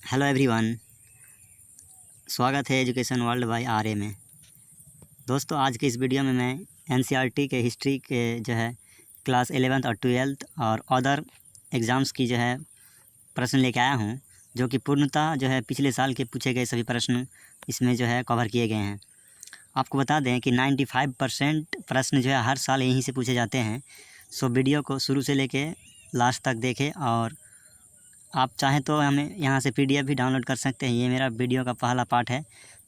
Hello everyone, स्वागत है education world by R A में। दोस्तों, आज के इस वीडियो में मैं एनसीईआरटी के हिस्ट्री के क्लास 11th और 12th और अदर एग्ज़ाम्स की प्रश्न लेके आया हूँ, जो कि पूर्णतः पिछले साल के पूछे गए सभी प्रश्न इसमें कवर किए गए हैं। आपको बता दें कि 95% प्रश्न हर साल यहीं से पूछे जाते हैं। सो वीडियो को शुरू से लेके लास्ट तक देखें, और आप चाहें तो हमें यहाँ से PDF भी डाउनलोड कर सकते हैं। ये मेरा वीडियो का पहला पार्ट है।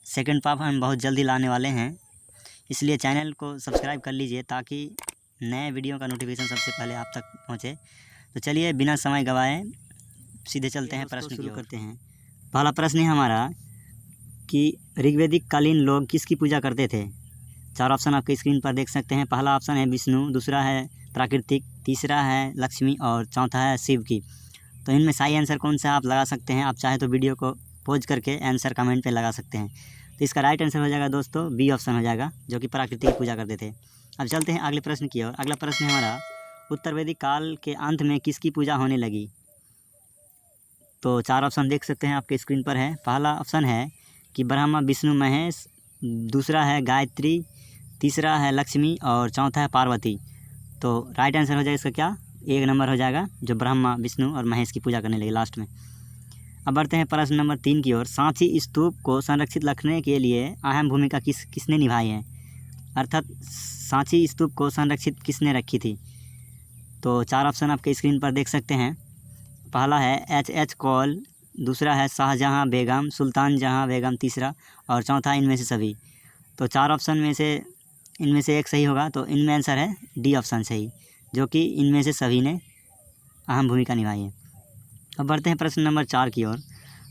सेकंड पार्ट हम बहुत जल्दी लाने वाले हैं, इसलिए चैनल को सब्सक्राइब कर लीजिए ताकि नए वीडियो का नोटिफिकेशन सबसे पहले आप तक पहुँचे। तो चलिए बिना समय गवाए सीधे चलते हैं, प्रश्न शुरू करते हैं। पहला प्रश्न है हमारा कि ऋग्वैदिक कालीन लोग किसकी पूजा करते थे। 4 ऑप्शन आपके स्क्रीन पर देख सकते हैं। पहला ऑप्शन है विष्णु, दूसरा है प्राकृतिक, तीसरा है लक्ष्मी और चौथा है शिव की। तो इनमें सही आंसर कौन सा आप लगा सकते हैं। आप चाहे तो वीडियो को पॉज करके आंसर कमेंट पे लगा सकते हैं। तो इसका राइट आंसर हो जाएगा दोस्तों बी ऑप्शन हो जाएगा, जो कि प्रकृति की पूजा करते थे। अब चलते हैं अगले प्रश्न की ओर। अगला प्रश्न है हमारा, उत्तर वैदिक काल के अंत में किसकी पूजा होने लगी। तो 4 ऑप्शन देख सकते हैं आपके स्क्रीन पर है। पहला ऑप्शन है कि ब्रह्मा, विष्णु, महेश, दूसरा है गायत्री, तीसरा है लक्ष्मी और चौथा है पार्वती। तो राइट आंसर हो जाएगा इसका क्या, 1 नंबर हो जाएगा, जो ब्रह्मा, विष्णु और महेश की पूजा करने लगे लास्ट में। अब बढ़ते हैं प्रश्न नंबर 3 की ओर। सांची स्तूप को संरक्षित रखने के लिए अहम भूमिका किसने निभाई है, अर्थात सांची स्तूप को संरक्षित किसने रखी थी। तो 4 ऑप्शन आपके स्क्रीन पर देख सकते हैं। पहला है H कौल, दूसरा है शाहजहाँ बेगम, सुल्तान जहाँ बेगम तीसरा, और चौथा इनमें से सभी। तो 4 ऑप्शन में से इनमें से एक सही होगा, तो इनमें आंसर है डी ऑप्शन सही, जो कि इनमें से सभी ने अहम भूमिका निभाई है। अब बढ़ते हैं प्रश्न नंबर 4 की ओर।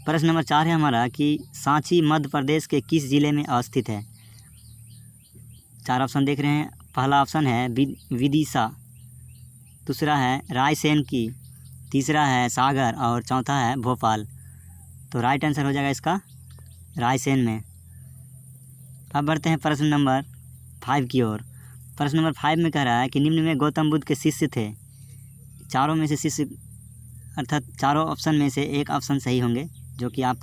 प्रश्न नंबर 4 है हमारा कि सांची मध्य प्रदेश के किस जिले में अवस्थित है। 4 ऑप्शन देख रहे हैं। पहला ऑप्शन है विदिशा, दूसरा है रायसेन की, तीसरा है सागर और चौथा है भोपाल। तो राइट आंसर हो जाएगा इसका रायसेन में। अब बढ़ते हैं प्रश्न नंबर 5 की ओर। प्रश्न नंबर 5 में कह रहा है कि निम्न में गौतम बुद्ध के शिष्य थे। चारों में से शिष्य, अर्थात चारों ऑप्शन में से एक ऑप्शन सही होंगे, जो कि आप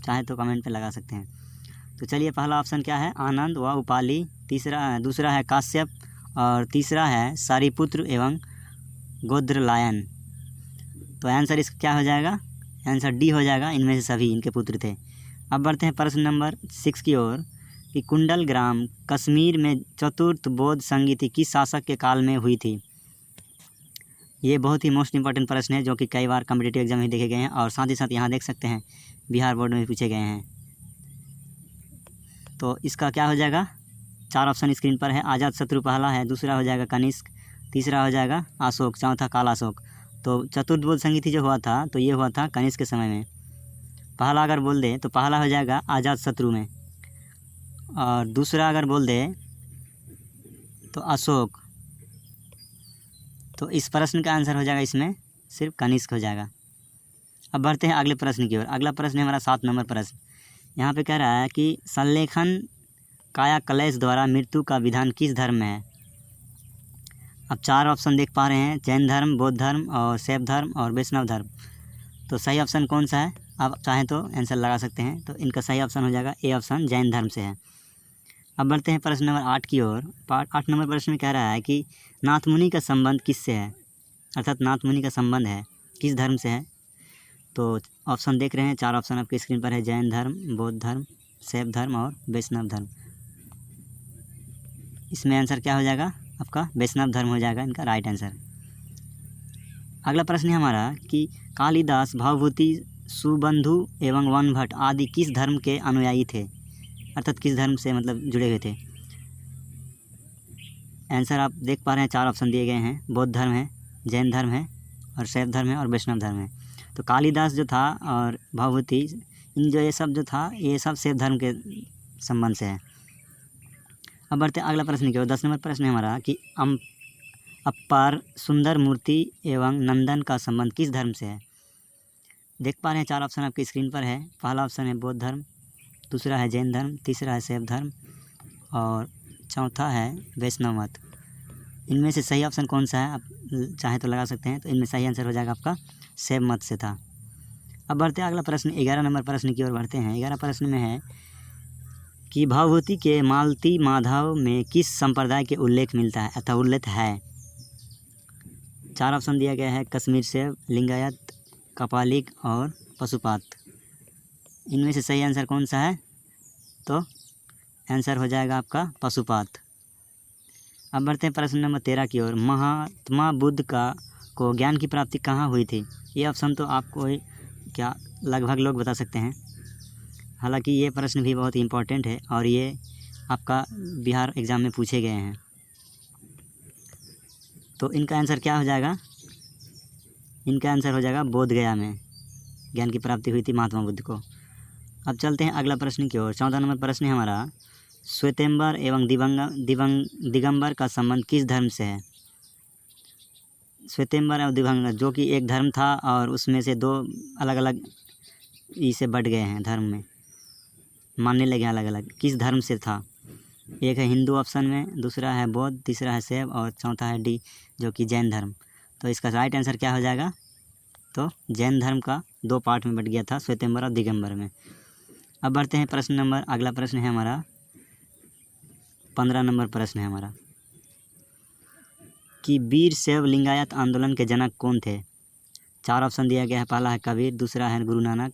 चाहे तो कमेंट पे लगा सकते हैं। तो चलिए, पहला ऑप्शन क्या है, आनंद व उपाली, दूसरा है काश्यप और तीसरा है सारिपुत्र एवं गोद्रलायन। तो आंसर इसका क्या हो जाएगा, आंसर डी हो जाएगा, इनमें से सभी इनके पुत्र थे। अब बढ़ते हैं प्रश्न नंबर 6 की ओर कि कुंडल ग्राम कश्मीर में चतुर्थ बौद्ध संगीति किस शासक के काल में हुई थी। ये बहुत ही मोस्ट इंपॉर्टेंट प्रश्न है, जो कि कई बार कॉम्पिटिटिव एग्जाम में देखे गए हैं, और साथ ही साथ यहाँ देख सकते हैं बिहार बोर्ड में भी पूछे गए हैं। तो इसका क्या हो जाएगा, 4 ऑप्शन स्क्रीन पर है। अजात शत्रु पहला है, दूसरा हो जाएगा कनिष्क, तीसरा हो जाएगा अशोक, चौथा कालाशोक। तो चतुर्थ बौद्ध संगीति जो हुआ था, तो ये हुआ था कनिष्क के समय में। पहला अगर बोल दे तो पहला हो जाएगा अजात शत्रु में, और दूसरा अगर बोल दे तो अशोक। तो इस प्रश्न का आंसर हो जाएगा इसमें सिर्फ कनिष्क हो जाएगा। अब बढ़ते हैं अगले प्रश्न की ओर। अगला प्रश्न है हमारा 7 नंबर प्रश्न। यहाँ पे कह रहा है कि संलेखन काया कलेश द्वारा मृत्यु का विधान किस धर्म में है। अब 4 ऑप्शन देख पा रहे हैं, जैन धर्म, बौद्ध धर्म और शैव धर्म और वैष्णव धर्म। तो सही ऑप्शन कौन सा है, आप चाहें तो आंसर लगा सकते हैं। तो इनका सही ऑप्शन हो जाएगा ए ऑप्शन, जैन धर्म से है। अब बढ़ते हैं प्रश्न नंबर 8 की ओर। 8 नंबर प्रश्न में कह रहा है कि नाथ मुनि का संबंध किससे है, अर्थात नाथ मुनि का संबंध है किस धर्म से है। तो ऑप्शन देख रहे हैं, 4 ऑप्शन आपके स्क्रीन पर है, जैन धर्म, बौद्ध धर्म, शैव धर्म और वैष्णव धर्म। इसमें आंसर क्या हो जाएगा आपका, वैष्णव धर्म हो जाएगा इनका राइट आंसर। अगला प्रश्न है हमारा कि कालिदास, भवभूति, सुबंधु एवं वनभट्ट आदि किस धर्म के अनुयायी थे, अर्थात किस धर्म से जुड़े हुए थे। आंसर आप देख पा रहे हैं, 4 ऑप्शन दिए गए हैं, बौद्ध धर्म है, जैन धर्म है और शैव धर्म है और वैष्णव धर्म है। तो कालिदास जो था और भवभूति, इन ये सब शैव धर्म के संबंध से है। अब बढ़ते अगला प्रश्न की ओर। 10 नंबर प्रश्न है हमारा कि अपार सुंदर मूर्ति एवं नंदन का संबंध किस धर्म से है। देख पा रहे हैं, 4 ऑप्शन आपके स्क्रीन पर है। पहला ऑप्शन है बौद्ध धर्म, दूसरा है जैन धर्म, तीसरा है शैव धर्म और चौथा है वैष्णव मत। इनमें से सही ऑप्शन कौन सा है, आप चाहे तो लगा सकते हैं। तो इनमें सही आंसर हो जाएगा आपका शैव मत से था। अब बढ़ते हैं अगला प्रश्न 11 नंबर प्रश्न की ओर बढ़ते हैं। 11 प्रश्न में है कि भवभूति के मालती माधव में किस संप्रदाय के उल्लेख मिलता है अथवा उल्लेख है। 4 ऑप्शन दिया गया है, कश्मीर सेव, लिंगायत, कपालिक और पशुपात। इनमें से सही आंसर कौन सा है? तो आंसर हो जाएगा आपका पशुपात। अब बढ़ते हैं प्रश्न नंबर 13 की ओर। महात्मा बुद्ध को ज्ञान की प्राप्ति कहाँ हुई थी? ये ऑप्शन तो आपको क्या लगभग लोग बता सकते हैं। हालांकि ये प्रश्न भी बहुत इम्पोर्टेंट है और ये आपका बिहार एग्ज़ाम में पूछे गए हैं। तो इनका आंसर क्या हो जाएगा? इनका आंसर हो जाएगा बोध गया में ज्ञान की प्राप्ति हुई थी महात्मा बुद्ध को। अब चलते हैं अगला प्रश्न की ओर। 14 नंबर प्रश्न है हमारा, श्वेतेंबर एवं दिगंबर का संबंध किस धर्म से है? श्वेतेंबर और दिगंबर जो कि एक धर्म था और उसमें से दो अलग अलग इसे बढ़ गए हैं, धर्म में मानने लगे अलग अलग। किस धर्म से था? एक है हिंदू ऑप्शन में, दूसरा है बौद्ध, तीसरा है शैव और चौथा है डी जो कि जैन धर्म। तो इसका राइट आंसर क्या हो जाएगा? तो जैन धर्म का 2 पार्ट में बट गया था, श्वेतेंबर और दिगंबर में। अब बढ़ते हैं प्रश्न नंबर, अगला प्रश्न है हमारा 15 नंबर प्रश्न है हमारा कि वीर शैव लिंगायत आंदोलन के जनक कौन थे? 4 ऑप्शन दिया गया है। पहला है कबीर, दूसरा है गुरु नानक,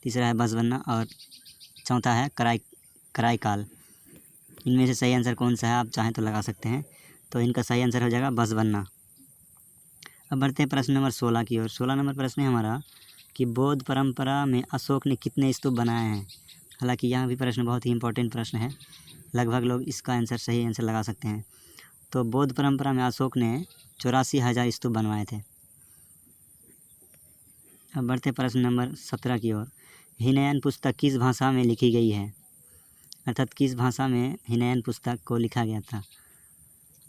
तीसरा है बसवन्ना और चौथा है कराईकाल। इनमें से सही आंसर कौन सा है? आप चाहें तो लगा सकते हैं। तो इनका सही आंसर हो जाएगा बसवन्ना। अब बढ़ते हैं प्रश्न नंबर 16 की ओर। 16 नंबर प्रश्न है हमारा कि बौद्ध परंपरा में अशोक ने कितने स्तूप बनाए हैं? हालांकि यहाँ भी प्रश्न बहुत ही इंपॉर्टेंट प्रश्न है, लगभग लोग इसका आंसर सही आंसर लगा सकते हैं। तो बौद्ध परंपरा में अशोक ने 84,000 स्तूप बनवाए थे। अब बढ़ते प्रश्न नंबर 17 की ओर। हिनयन पुस्तक किस भाषा में लिखी गई है? अर्थात किस भाषा में हिनयन पुस्तक को लिखा गया था?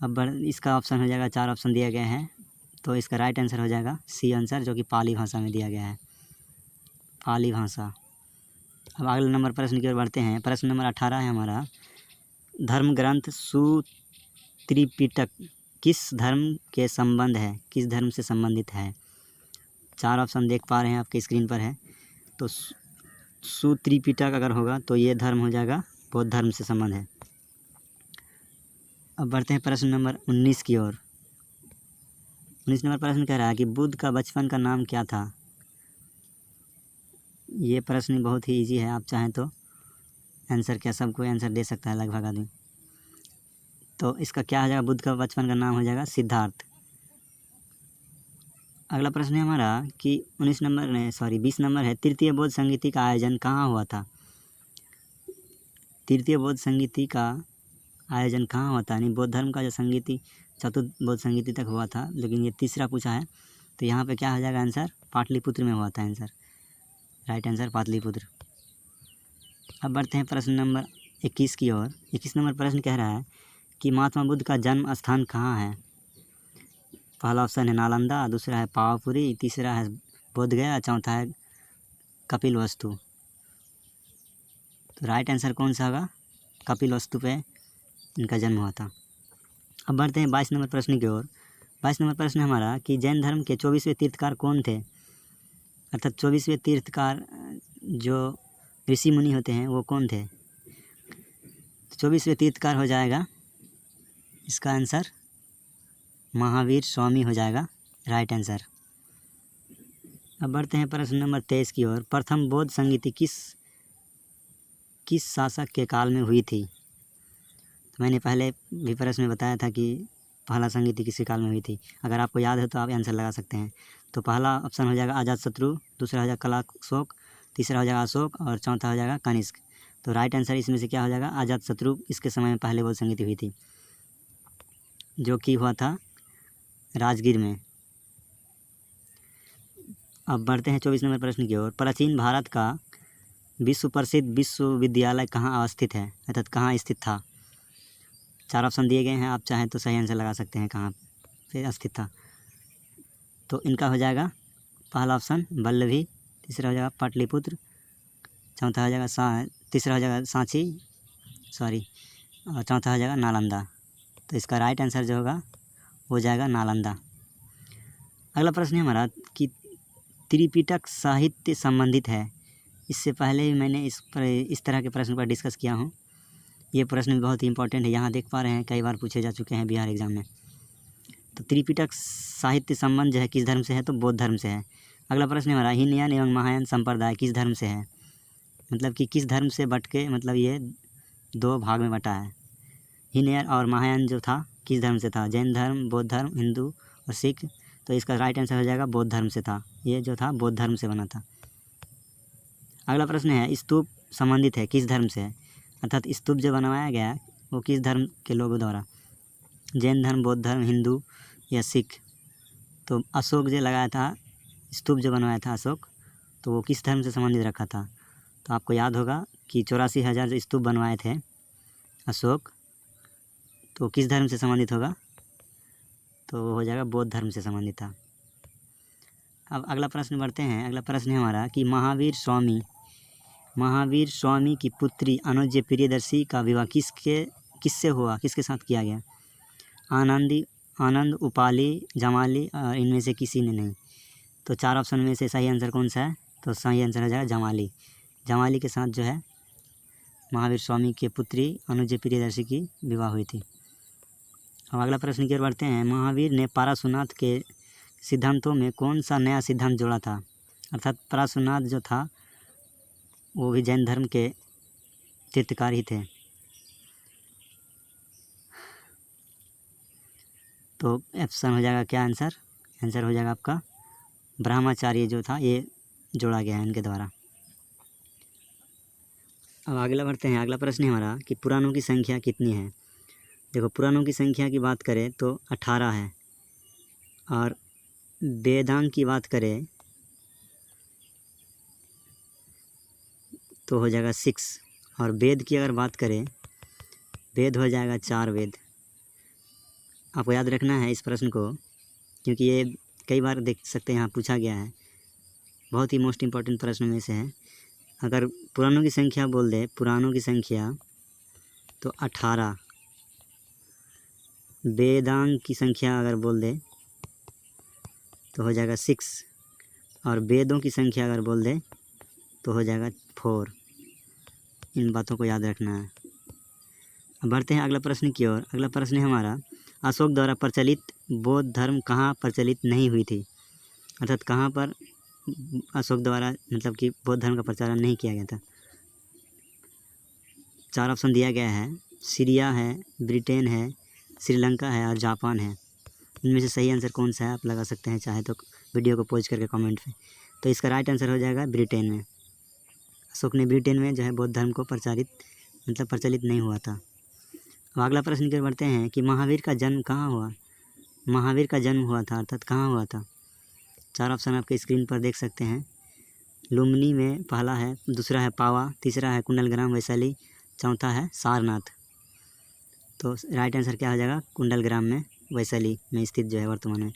अब इसका ऑप्शन हो जाएगा, 4 ऑप्शन दिया गया है। तो इसका राइट आंसर हो जाएगा सी आंसर जो कि पाली भाषा में दिया गया है, पाली भाषा। अब अगले नंबर प्रश्न की ओर बढ़ते हैं। प्रश्न नंबर 18 है हमारा, धर्म ग्रंथ सुत्रिपिटक किस धर्म के संबंध है, किस धर्म से संबंधित है? 4 ऑप्शन देख पा रहे हैं, आपके स्क्रीन पर है। तो सुत्रिपिटक अगर होगा तो ये धर्म हो जाएगा बौद्ध धर्म से संबंध है। अब बढ़ते हैं प्रश्न नंबर 19 की ओर। 19 नंबर प्रश्न कह रहा है कि बुद्ध का बचपन का नाम क्या था? ये प्रश्न बहुत ही इजी है, आप चाहें तो आंसर क्या सब कोई आंसर दे सकता है लगभग आदमी। तो इसका क्या हो जाएगा? बुद्ध का बचपन का नाम हो जाएगा सिद्धार्थ। अगला प्रश्न है हमारा कि 20 नंबर है, तृतीय बौद्ध संगीति का आयोजन कहाँ हुआ था? तृतीय बौद्ध संगीति का आयोजन कहाँ हुआ था? यानी बौद्ध धर्म का जो संगीति चतुर्थ बौद्ध संगीति तक हुआ था, लेकिन ये तीसरा पूछा है। तो यहाँ पे क्या हो जाएगा आंसर? पाटलिपुत्र में हुआ था आंसर, राइट आंसर पाटलिपुत्र। अब बढ़ते हैं प्रश्न नंबर 21 की ओर। 21 नंबर प्रश्न कह रहा है कि महात्मा बुद्ध का जन्म स्थान कहाँ है? पहला ऑप्शन है नालंदा, दूसरा है पावापुरी, तीसरा है बोधगया, चौथा है कपिलवस्तु। तो राइट आंसर कौन सा होगा? कपिलवस्तु पे इनका जन्म हुआ था। अब बढ़ते हैं 22 नंबर प्रश्न की ओर। 22 नंबर प्रश्न हमारा कि जैन धर्म के 24वें तीर्थकार कौन थे? अर्थात 24वें तीर्थकार जो ऋषि मुनि होते हैं वो कौन थे? 24वें तीर्थकार हो जाएगा इसका आंसर महावीर स्वामी हो जाएगा, राइट आंसर। अब बढ़ते हैं प्रश्न नंबर 23 की ओर। प्रथम बौद्ध संगीति किस शासक के काल में हुई थी? तो मैंने पहले भी प्रश्न में बताया था कि पहला संगीति किसी काल में हुई थी। अगर आपको याद है तो आप आंसर लगा सकते हैं। तो पहला ऑप्शन हो जाएगा अजातशत्रु, दूसरा हो जाएगा कलाशोक, तीसरा हो जाएगा अशोक और चौथा हो जाएगा कनिष्क। तो राइट आंसर इसमें से क्या हो जाएगा? अजातशत्रु इसके समय में पहले बौद्ध संगीति हुई थी, जो कि हुआ था राजगीर में। अब बढ़ते हैं 24 नंबर प्रश्न की ओर। प्राचीन भारत का विश्व प्रसिद्ध विश्वविद्यालय कहाँ अवस्थित है, अर्थात कहाँ स्थित था? 4 ऑप्शन दिए गए हैं, आप चाहें तो सही आंसर लगा सकते हैं कहाँ पे स्थित था। तो इनका हो जाएगा पहला ऑप्शन वल्लभी, तीसरा हो जाएगा पाटलिपुत्र, चौथा हो जाएगा तीसरा हो जाएगा सांची और चौथा हो जाएगा नालंदा। तो इसका राइट आंसर जो होगा वो जाएगा नालंदा। अगला प्रश्न है हमारा कि त्रिपिटक साहित्य संबंधित है? इससे पहले भी मैंने इस तरह के प्रश्न पर डिस्कस किया हूँ। ये प्रश्न भी बहुत ही इंपॉर्टेंट है, यहाँ देख पा रहे हैं कई बार पूछे जा चुके हैं बिहार एग्ज़ाम में। तो त्रिपिटक साहित्य संबंध जो है किस धर्म से है? तो बौद्ध धर्म से है। अगला प्रश्न हमारा हीनयान एवं महायान संप्रदाय किस धर्म से है? मतलब कि किस धर्म से बट के मतलब ये 2 भाग में बटा है। हीनयान और महायान जो था किस धर्म से था? जैन धर्म, बौद्ध धर्म, हिंदू और सिख। तो इसका राइट आंसर हो जाएगा बौद्ध धर्म से था। ये जो था बौद्ध धर्म से बना था। अगला प्रश्न है स्तूप संबंधित है किस धर्म से है? अर्थात स्तूप जो बनवाया गया वो किस धर्म के लोगों द्वारा? जैन धर्म, बौद्ध धर्म, हिंदू या सिख। तो अशोक जो लगाया था, स्तूप जो बनवाया था अशोक, तो वो किस धर्म से संबंधित रखा था? तो आपको याद होगा कि 84,000 जो स्तूप बनवाए थे अशोक, तो किस धर्म से संबंधित होगा? तो वो हो जाएगा बौद्ध धर्म से संबंधित था। अब अगला प्रश्न बढ़ते हैं। अगला प्रश्न है हमारा कि महावीर स्वामी की पुत्री अनुज प्रियदर्शी का विवाह किससे हुआ, किसके साथ किया गया? आनंद, उपाली, जमाली और इनमें से किसी ने नहीं। तो 4 ऑप्शन में से सही आंसर कौन सा है? तो सही आंसर हो जाएगा जमाली के साथ जो है महावीर स्वामी की पुत्री अनुज प्रियदर्शी की विवाह हुई थी। अब अगला प्रश्न की ओर बढ़ते हैं। महावीर ने पाराशुनाथ के सिद्धांतों में कौन सा नया सिद्धांत जोड़ा था? अर्थात पाराशुनाथ जो था वो भी जैन धर्म के तीर्थकार ही थे। तो ऑप्शन हो जाएगा क्या आंसर? आंसर हो जाएगा आपका ब्रह्मचार्य जो था ये जोड़ा गया है इनके द्वारा। अब अगला बढ़ते हैं। अगला प्रश्न है हमारा कि पुराणों की संख्या कितनी है? देखो, पुराणों की संख्या की बात करें तो 18 है, और वेदांग की बात करें तो हो जाएगा 6, और वेद की अगर बात करें, वेद हो जाएगा 4 वेद। आपको याद रखना है इस प्रश्न को, क्योंकि ये कई बार देख सकते हैं यहाँ पूछा गया है। बहुत ही मोस्ट इम्पॉर्टेंट प्रश्न में से है। अगर पुराणों की संख्या बोल दे, पुराणों की संख्या तो 18, वेदांग की संख्या अगर बोल दे तो हो जाएगा 6, और वेदों की संख्या अगर बोल दे तो हो जाएगा 4। इन बातों को याद रखना है। अब बढ़ते हैं अगला प्रश्न की ओर। अगला प्रश्न है हमारा अशोक द्वारा प्रचलित बौद्ध धर्म कहाँ प्रचलित नहीं हुई थी? अर्थात कहाँ पर अशोक द्वारा मतलब कि बौद्ध धर्म का प्रचारण नहीं किया गया था? 4 ऑप्शन दिया गया है। सीरिया है, ब्रिटेन है, श्रीलंका है और जापान है। इनमें से सही आंसर कौन सा है आप लगा सकते हैं, चाहे तो वीडियो को पॉज करके कमेंट में। तो इसका राइट आंसर हो जाएगा ब्रिटेन में। अशोक ने ब्रिटेन में जो है बौद्ध धर्म को प्रचलित नहीं हुआ था। अब अगला प्रश्न की ओर बढ़ते हैं कि महावीर का जन्म कहाँ हुआ? महावीर का जन्म हुआ था अर्थात कहाँ हुआ था? 4 ऑप्शन आपके स्क्रीन पर देख सकते हैं। लुम्बिनी में पहला है, दूसरा है पावा, तीसरा है कुंडलग्राम वैशाली, चौथा है सारनाथ। तो राइट आंसर क्या हो जाएगा? कुंडलग्राम में वैशाली में स्थित जो है वर्तमान में।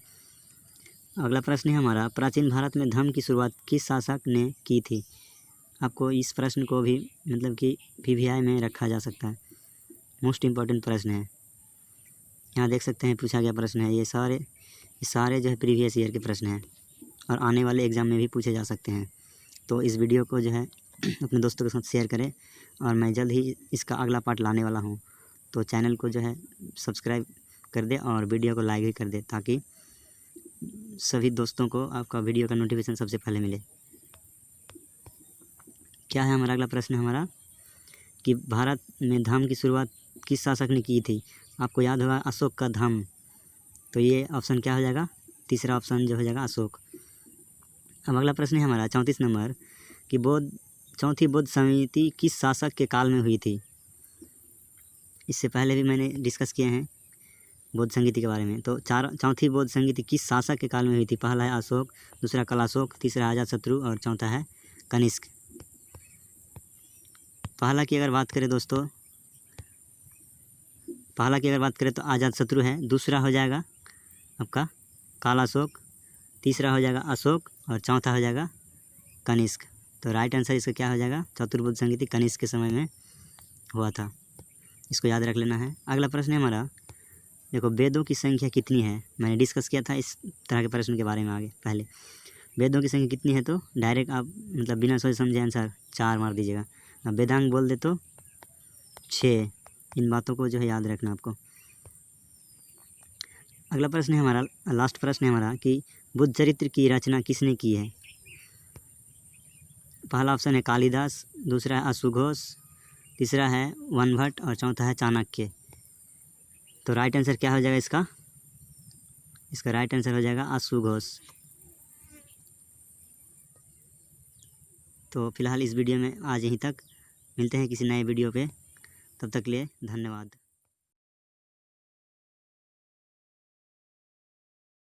अगला प्रश्न है हमारा प्राचीन भारत में धर्म की शुरुआत किस शासक ने की थी? आपको इस प्रश्न को भी मतलब कि PVI में रखा जा सकता है। मोस्ट इम्पॉर्टेंट प्रश्न है। यहाँ देख सकते हैं पूछा गया प्रश्न है। ये सारे जो है प्रीवियस ईयर के प्रश्न हैं और आने वाले एग्ज़ाम में भी पूछे जा सकते हैं। तो इस वीडियो को जो है अपने दोस्तों के साथ शेयर करें, और मैं जल्द ही इसका अगला पार्ट लाने वाला हूँ। तो चैनल को जो है सब्सक्राइब कर दे और वीडियो को लाइक भी कर दे, ताकि सभी दोस्तों को आपका वीडियो का नोटिफिकेशन सबसे पहले मिले। क्या है हमारा अगला प्रश्न हमारा कि भारत में धर्म की शुरुआत किस शासक ने की थी? आपको याद होगा अशोक का धम्म। तो ये ऑप्शन क्या हो जाएगा? तीसरा ऑप्शन जो हो जाएगा अशोक। अब अगला प्रश्न है हमारा 34 नंबर कि चौथी बौद्ध समिति किस शासक के काल में हुई थी? इससे पहले भी मैंने डिस्कस किए हैं बौद्ध संगीति के बारे में। तो चौथी बौद्ध संगीति किस शासक के काल में हुई थी? पहला है अशोक, दूसरा कलाशोक, तीसरा अजातशत्रु और चौथा है कनिष्क। पहला की अगर बात करें दोस्तों, तो अजातशत्रु है, दूसरा हो जाएगा आपका कालाशोक, तीसरा हो जाएगा अशोक और चौथा हो जाएगा कनिष्क। तो राइट आंसर इसका क्या हो जाएगा? चतुर्बुद्ध संगीति कनिष्क के समय में हुआ था। इसको याद रख लेना है। अगला प्रश्न है हमारा, देखो वेदों की संख्या कितनी है? मैंने डिस्कस किया था इस तरह के प्रश्न के बारे में आगे पहले। वेदों की संख्या कितनी है, तो डायरेक्ट आप मतलब बिना सोचे समझे आंसर 4 मार दीजिएगा। अब वेदांग बोल दे तो 6। इन बातों को जो है याद रखना आपको। अगला प्रश्न है हमारा, लास्ट प्रश्न है हमारा कि बुद्ध चरित्र की रचना किसने की है। पहला ऑप्शन है कालिदास, दूसरा है अश्वघोष, तीसरा है वनभट्ट और चौथा है चाणक्य। तो राइट आंसर क्या हो जाएगा इसका? इसका राइट आंसर हो जाएगा अश्वघोष। तो फिलहाल इस वीडियो में आज यहीं तक, मिलते हैं किसी नए वीडियो पे, तब तक के लिए धन्यवाद।